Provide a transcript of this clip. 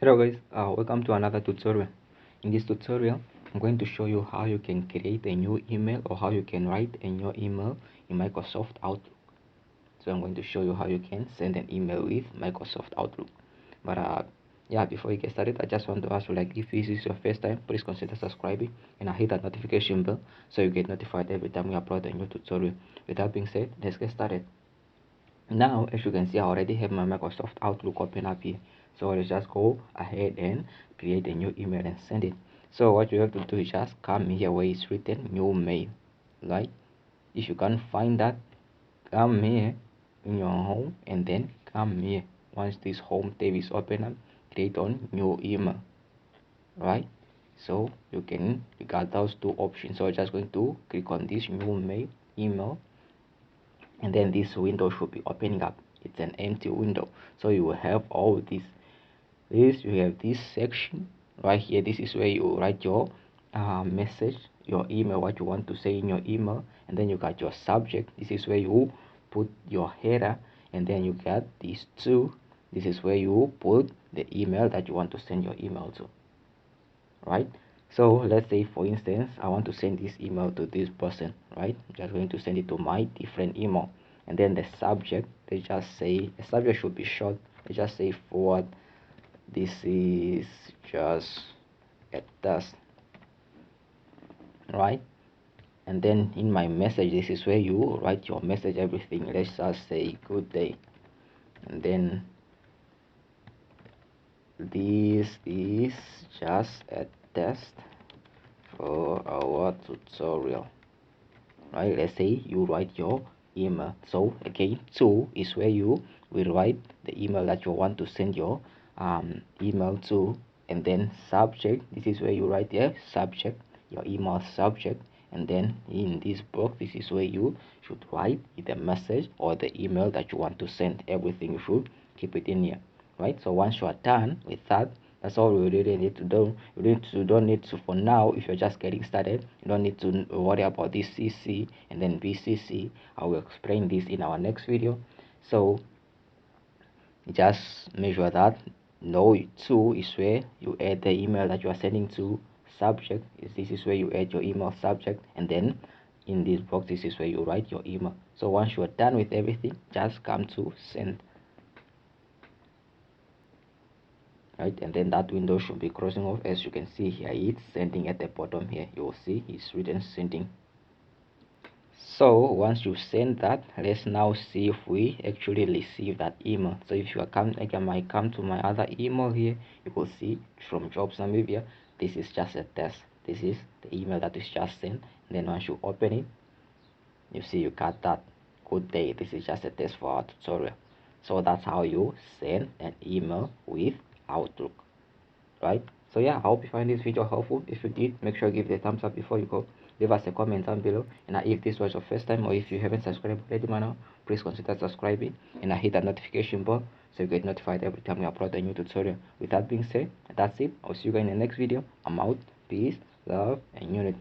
Hello guys, welcome to another tutorial. In this tutorial, I'm going to show you how you can create a new email or how you can write a new email in Microsoft Outlook. So I'm going to show you how you can send an email with Microsoft Outlook. But yeah, before we get started, I just want to ask you, like, if this is your first time, please consider subscribing and hit that notification bell so you get notified every time we upload a new tutorial. With that being said, let's get started. Now, as you can see, I already have my Microsoft Outlook open up here. So let's just go ahead and create a new email and send it. So what you have to do is just come here where it's written new mail, right? If you can't find that, come here in your home and then come here. Once this home tab is open up, click on new email, right? So you got those two options. So I'm just going to click on this new mail email, and then this window should be opening up. It's an empty window, so you will have all this. You have this section right here. This is where you write your message, your email, what you want to say in your email, and then you got your subject. This is where you put your header, and then you got these two. This is where you put the email that you want to send your email to, right? So let's say, for instance, I want to send this email to this person, right? I'm just going to send it to my different email, and then the subject, they just say, the subject should be short. They just say forward, this is just a test, right? And then in my message, this is where you write your message, everything. Let's just say good day, and then this is just a test for our tutorial, right? Let's say you write your email. So again, two is where you will write the email that you want to send your email to, and then subject, this is where you write your subject, your email subject, and then in this box, this is where you should write the message or the email that you want to send. Everything you should keep it in here, right? So once you are done with that, that's all we really need to do. Don't need to, for now, if you're just getting started, you don't need to worry about this CC and then BCC. I will explain this in our next video. So just make sure that no to is where you add the email that you are sending to. Subject is, this is where you add your email subject, and then in this box, this is where you write your email. So once you are done with everything, just come to send, right? And then that window should be crossing off. As you can see here, it's sending at the bottom here. You will see it's written sending. So once you send that, let's now see if we actually receive that email. So if you are I might come to my other email here, you will see from Jobs Namibia. This is just a test. This is the email that is just sent. And then once you open it, you see you got that good day. This is just a test for our tutorial. So that's how you send an email with Outlook, right? So yeah, I hope you find this video helpful. If you did, make sure you give it a thumbs up before you go. Leave us a comment down below, and if this was your first time or if you haven't subscribed already by now, please consider subscribing and hit that notification bell so you get notified every time we upload a new tutorial. With that being said, that's it. I'll see you guys in the next video. I'm out. Peace, love, and unity.